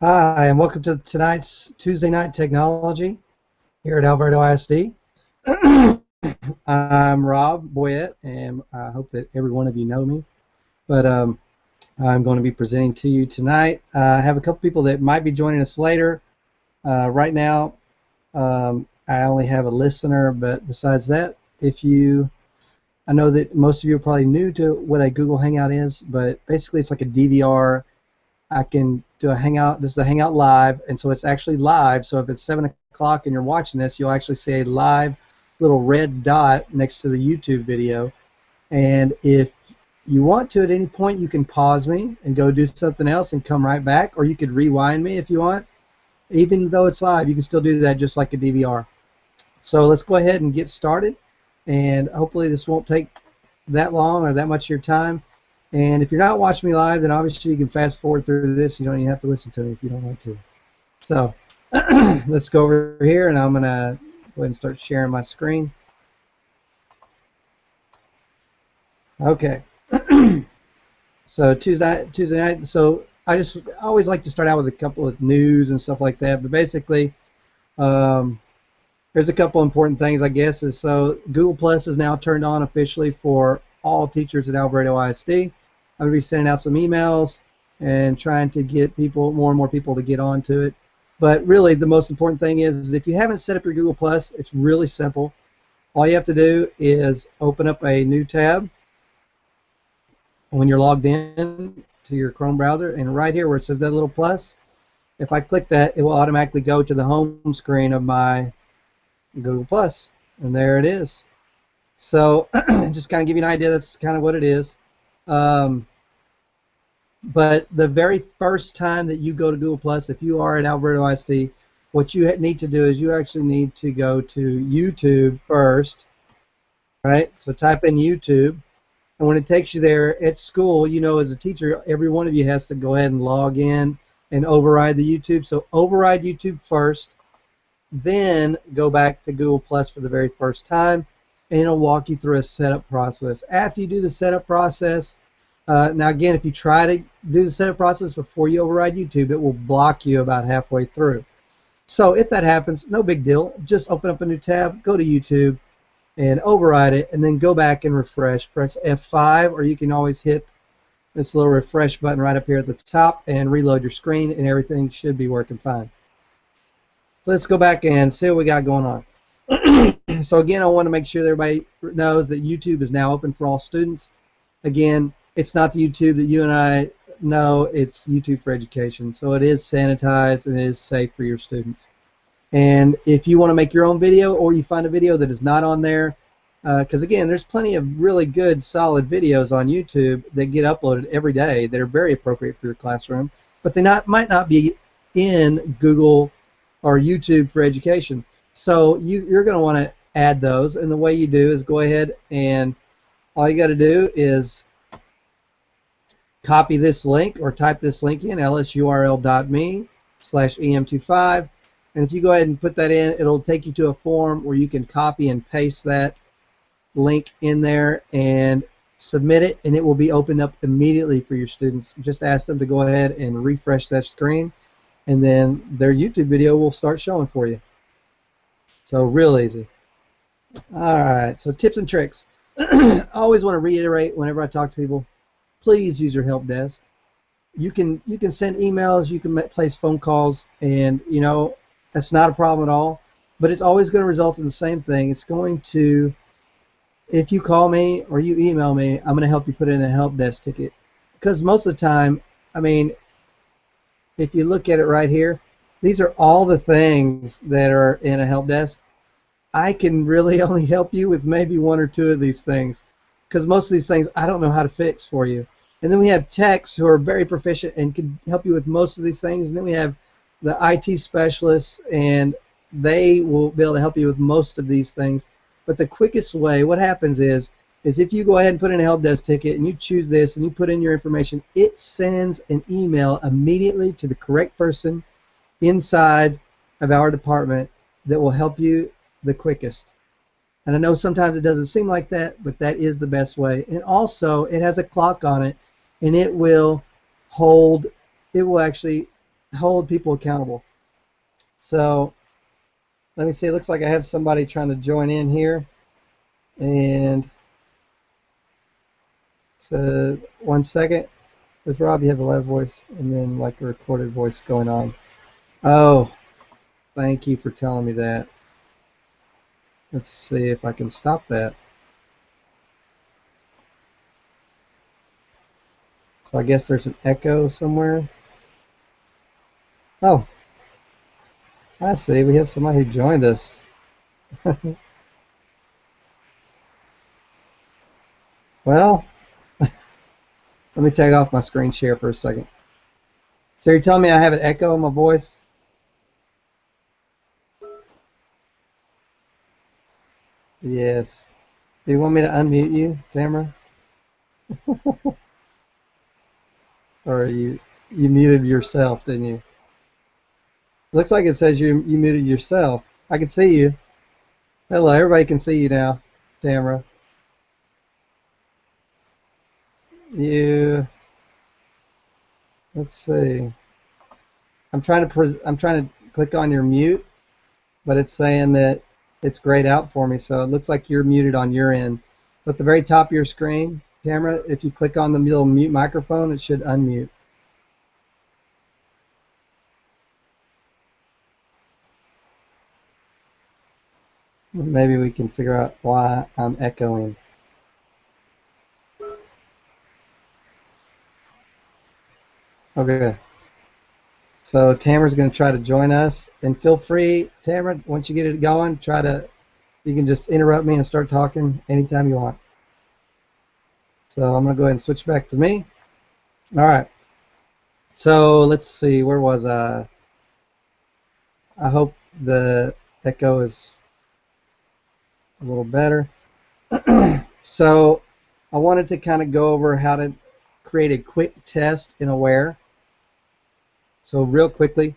Hi, and welcome to tonight's Tuesday Night Technology here at Alvarado ISD. I'm Rob Boyette, and I hope that every one of you know me. But I'm going to be presenting to you tonight. I have a couple people that might be joining us later. Right now, I only have a listener, but besides that, I know that most of you are probably new to what a Google Hangout is, but basically it's like a DVR. I can do a Hangout. This is a Hangout Live, and so it's actually live. So if it's 7 o'clock and you're watching this, you'll actually see a live little red dot next to the YouTube video. And if you want to, at any point, you can pause me and go do something else and come right back, or you could rewind me if you want. Even though it's live, you can still do that just like a DVR. So let's go ahead and get started, and hopefully this won't take that long or that much of your time. And if you're not watching me live, then obviously you can fast forward through this. You don't even have to listen to me if you don't want to. So let's go over here, and I'm going to go ahead and start sharing my screen. Okay. So Tuesday night. So I always like to start out with a couple of news and stuff like that. But basically, there's a couple important things, I guess. So Google Plus is now turned on officially for all teachers at Alvarado ISD. I'm going to be sending out some emails and trying to get more and more people to get onto it. But really, the most important thing is if you haven't set up your Google Plus, it's really simple. All you have to do is open up a new tab when you're logged in to your Chrome browser, and right here where it says that little plus, if I click that, it will automatically go to the home screen of my Google Plus, and there it is. So just kind of give you an idea, that's kind of what it is. But the very first time that you go to Google Plus, if you are at Alvarado ISD, what you need to do is you actually need to go to YouTube first, right? So type in YouTube, and when it takes you there at school, you know, as a teacher, every one of you has to go ahead and log in and override the YouTube. So override YouTube first, then go back to Google Plus for the very first time, and it'll walk you through a setup process. After you do the setup process, now again, if you try to do the setup process before you override YouTube, it will block you about halfway through. So if that happens, no big deal. Just open up a new tab, go to YouTube, and override it, and then go back and refresh. Press F5, or you can always hit this little refresh button right up here at the top and reload your screen, and everything should be working fine. So let's go back and see what we got going on. So again, I want to make sure that everybody knows that YouTube is now open for all students. Again, it's not the YouTube that you and I know, it's YouTube for Education. So it is sanitized and it is safe for your students. And if you want to make your own video, or you find a video that is not on there, because again, there's plenty of really good, solid videos on YouTube that get uploaded every day that are very appropriate for your classroom, but they might not be in Google or YouTube for Education. So you're going to want to add those, and the way you do is go ahead and all you got to do is copy this link or type this link in, lsurl.me/em25, and if you go ahead and put that in, it'll take you to a form where you can copy and paste that link in there and submit it, and it will be opened up immediately for your students. Just ask them to go ahead and refresh that screen, and then their YouTube video will start showing for you. So real easy. Alright, so tips and tricks. I always want to reiterate whenever I talk to people, please use your help desk. You can send emails, you can place phone calls, and you know, that's not a problem at all, but it's always going to result in the same thing. It's going to, if you call me or you email me, I'm going to help you put in a help desk ticket, because most of the time, I mean, if you look at it right here, these are all the things that are in a help desk. I can really only help you with maybe one or two of these things, because most of these things I don't know how to fix for you. And then we have techs who are very proficient and can help you with most of these things. And then we have the IT specialists, and they will be able to help you with most of these things. But the quickest way, what happens is if you go ahead and put in a help desk ticket and you choose this and you put in your information, it sends an email immediately to the correct person inside of our department that will help you the quickest. And I know sometimes it doesn't seem like that, but that is the best way. And also, it has a clock on it, and it will actually hold people accountable. So let me see. It looks like I have somebody trying to join in here. And so 1 second. Does Rob, you have a live voice and then like a recorded voice going on? Oh, thank you for telling me that. Let's see if I can stop that. So I guess there's an echo somewhere. Oh, I see. We have somebody who joined us. Well, let me take off my screen share for a second. So you're telling me I have an echo in my voice? Yes. Do you want me to unmute you, Tamara? Or you muted yourself, didn't you? Looks like it says you muted yourself. I can see you. Hello, everybody can see you now, Tamara. You. Let's see. I'm trying to click on your mute, but it's saying that it's grayed out for me. So it looks like you're muted on your end. So at the very top of your screen, Tamara, if you click on the little mute microphone, it should unmute. Maybe we can figure out why I'm echoing. Okay. So Tamara's going to try to join us, and feel free, Tamara, once you get it going, you can just interrupt me and start talking anytime you want. So I'm going to go ahead and switch back to me. All right. So let's see, where was I? I hope the echo is a little better. So I wanted to kind of go over how to create a quick test in Aware. So real quickly,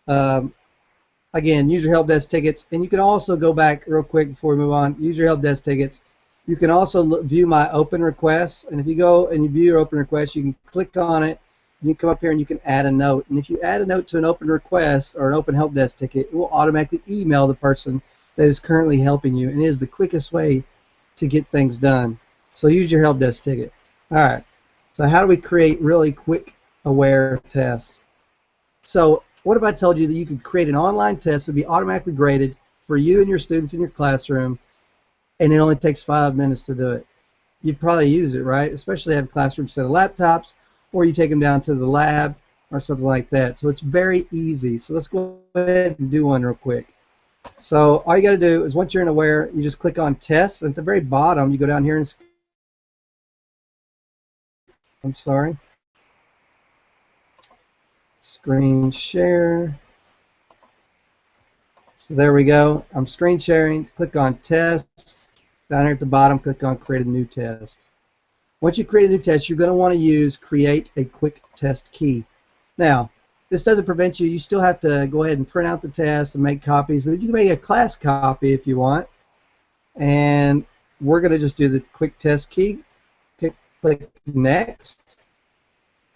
again, use your help desk tickets, and you can also go back real quick before we move on. Use your help desk tickets. You can also view my open requests, and if you go and you view your open request, you can click on it. You come up here and you can add a note. And if you add a note to an open request or an open help desk ticket, it will automatically email the person that is currently helping you, and it is the quickest way to get things done. So use your help desk ticket. All right. So how do we create really quick Aware tests? So what if I told you that you could create an online test that would be automatically graded for you and your students in your classroom, and it only takes 5 minutes to do it? You'd probably use it, right? Especially have a classroom set of laptops, or you take them down to the lab or something like that. So it's very easy. So let's go ahead and do one real quick. So all you got to do is once you're in Aware, you just click on Tests. And at the very bottom, you go down here and I'm sorry, screen share. So there we go. I'm screen sharing. Click on Tests. Down here at the bottom, click on Create a New Test. Once you create a new test, you're going to want to use Create a Quick Test Key. Now, this doesn't prevent you. You still have to go ahead and print out the test and make copies, but you can make a class copy if you want. And we're going to just do the Quick Test Key. Click Next.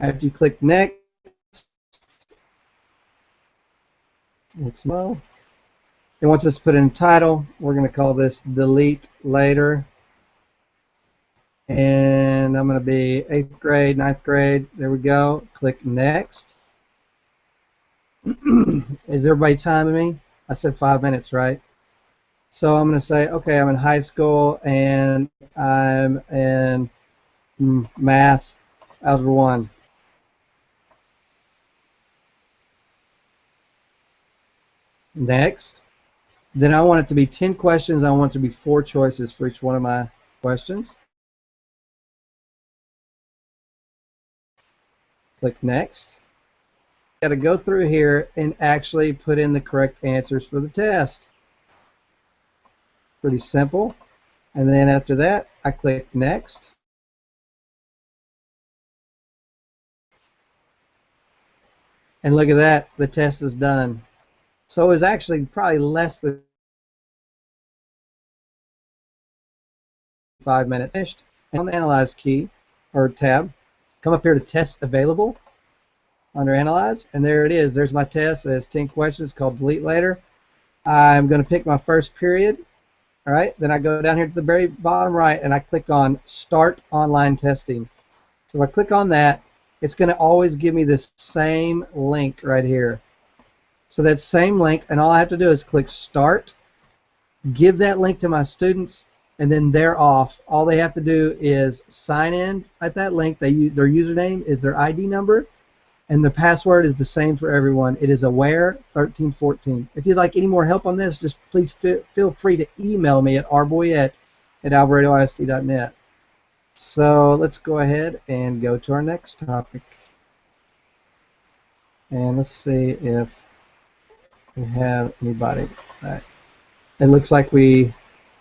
After you click Next, it's low. It wants us to put in a title. We're going to call this Delete Later. And I'm going to be 8th grade, 9th grade. There we go. Click Next. Is everybody timing me? I said 5 minutes, right? So I'm going to say, okay, I'm in high school and I'm in math, algebra 1. Next. Then I want it to be 10 questions. I want it to be 4 choices for each one of my questions. Click Next. Got to go through here and actually put in the correct answers for the test. Pretty simple. And then after that, I click Next. And look at that, the test is done. So it was actually probably less than 5 minutes. Finished. And on the Analyze key or tab, come up here to Test Available. under Analyze, and there it is. There's my test. It has 10 questions called Delete Later. I'm going to pick my first period. All right, then I go down here to the very bottom right and I click on Start Online Testing. So if I click on that, it's going to always give me this same link right here. So that same link, and all I have to do is click Start, give that link to my students, and then they're off. All they have to do is sign in at that link. Their username is their ID number, and the password is the same for everyone. It is aware1314. If you'd like any more help on this, just please feel free to email me at rboyette@alvaredoist.net. So let's go ahead and go to our next topic. And let's see if we have anybody. All right. It looks like we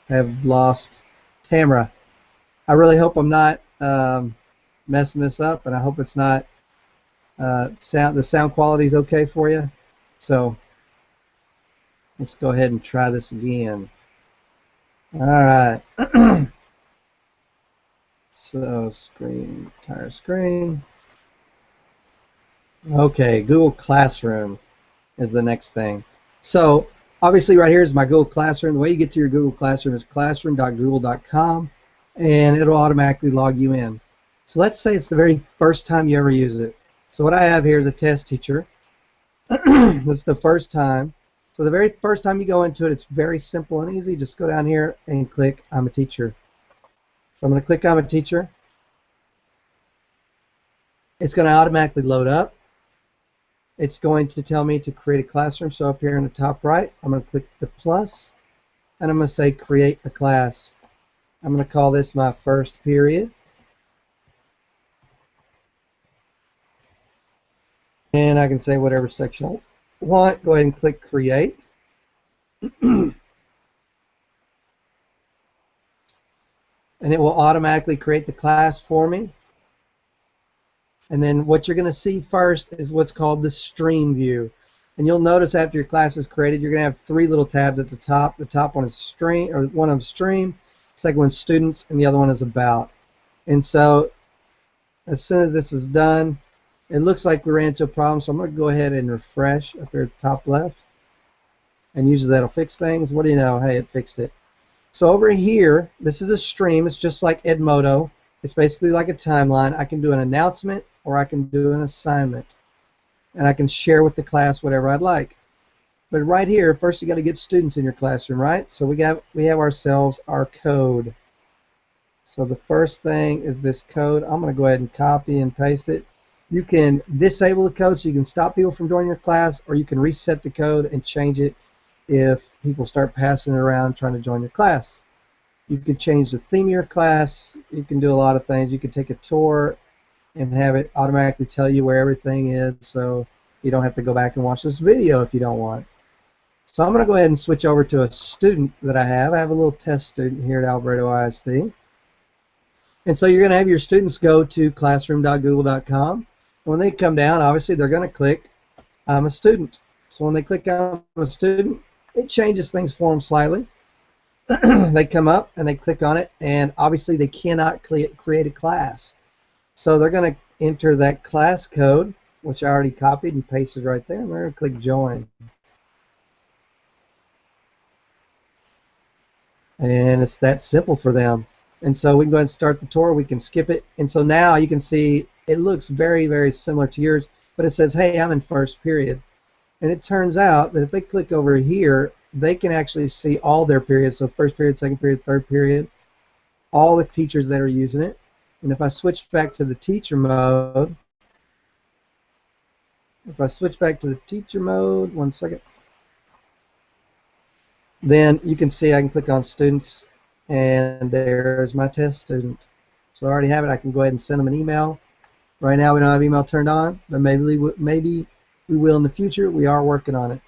have lost Tamara. I really hope I'm not messing this up, and I hope it's not the sound quality is okay for you. So let's go ahead and try this again. All right. So entire screen. Okay, Google Classroom is the next thing. So obviously right here is my Google Classroom. The way you get to your Google Classroom is classroom.google.com, and it'll automatically log you in. So let's say it's the very first time you ever use it. So what I have here is a test teacher. This is the first time. So the very first time you go into it, it's very simple and easy. Just go down here and click I'm a teacher. So I'm going to click I'm a teacher. It's going to automatically load up. It's going to tell me to create a classroom. So up here in the top right, I'm going to click the plus, and I'm going to say create a class. I'm going to call this my first period. And I can say whatever section I want. Go ahead and click create. And it will automatically create the class for me. And then what you're going to see first is what's called the stream view. And you'll notice after your class is created, you're going to have three little tabs at the top. The top one is stream, or one of them stream. The second one is students, and the other one is about. And so as soon as this is done, it looks like we ran into a problem, so I'm going to go ahead and refresh up here at the top left. And usually that'll fix things. What do you know? Hey, it fixed it. So over here, this is a stream. It's just like Edmodo. It's basically like a timeline. I can do an announcement or I can do an assignment. And I can share with the class whatever I'd like. But right here, first you got to get students in your classroom, right? So we have ourselves our code. So the first thing is this code. I'm going to go ahead and copy and paste it. You can disable the code so you can stop people from joining your class, or you can reset the code and change it if people start passing it around trying to join your class. You can change the theme of your class. You can do a lot of things. You can take a tour and have it automatically tell you where everything is, so you don't have to go back and watch this video if you don't want. So I'm going to go ahead and switch over to a student that I have. I have a little test student here at Alvarado ISD. And so you're going to have your students go to classroom.google.com. When they come down, obviously they're going to click I'm a student. So when they click I'm a student, it changes things for them slightly. They come up and they click on it, and obviously they cannot create a class. So they're going to enter that class code, which I already copied and pasted right there, and they're going to click join. And it's that simple for them. And so we can go ahead and start the tour. We can skip it. And so now you can see it looks very, very similar to yours, but it says, hey, I'm in first period. And it turns out that if they click over here, they can actually see all their periods. So first period, second period, third period, all the teachers that are using it. And if I switch back to the teacher mode, one second, then you can see I can click on students, and there's my test student. So I already have it. I can go ahead and send them an email. Right now we don't have email turned on, but maybe we will in the future. We are working on it.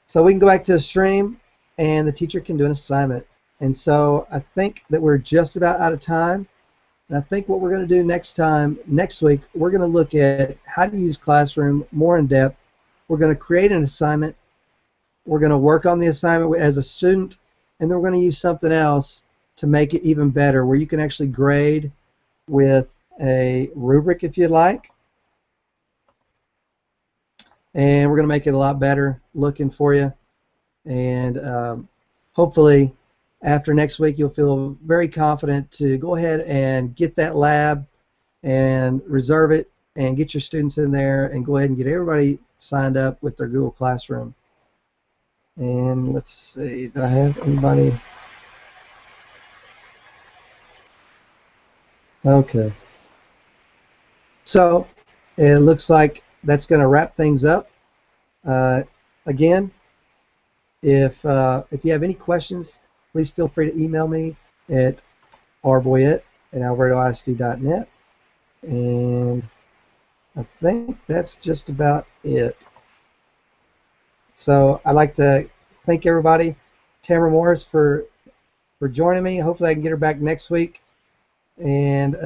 So we can go back to the stream, and the teacher can do an assignment. And so I think that we're just about out of time. And I think what we're going to do next week, we're going to look at how to use Classroom more in depth. We're going to create an assignment. We're going to work on the assignment as a student, and then we're going to use something else to make it even better, where you can actually grade with a rubric if you'd like. and we're going to make it a lot better looking for you. And hopefully after next week you'll feel very confident to go ahead and get that lab and reserve it and get your students in there and go ahead and get everybody signed up with their Google Classroom. And let's see, do I have anybody? Okay. So it looks like that's going to wrap things up. Again, if you have any questions, please feel free to email me at rboyette@albertoisd.net. And I think that's just about it. So I'd like to thank everybody. Tamara Morris for joining me. Hopefully I can get her back next week. And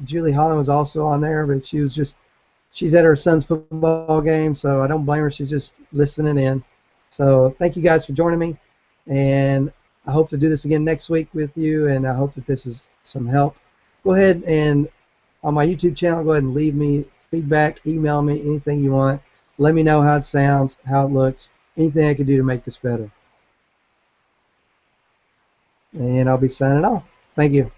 Julie Holland was also on there, but she's at her son's football game, so I don't blame her. She's just listening in. So thank you guys for joining me, and I hope to do this again next week with you, and I hope that this is some help. Go ahead and on my YouTube channel, go ahead and leave me feedback, email me, anything you want. Let me know how it sounds, how it looks, anything I can do to make this better. And I'll be signing off. Thank you.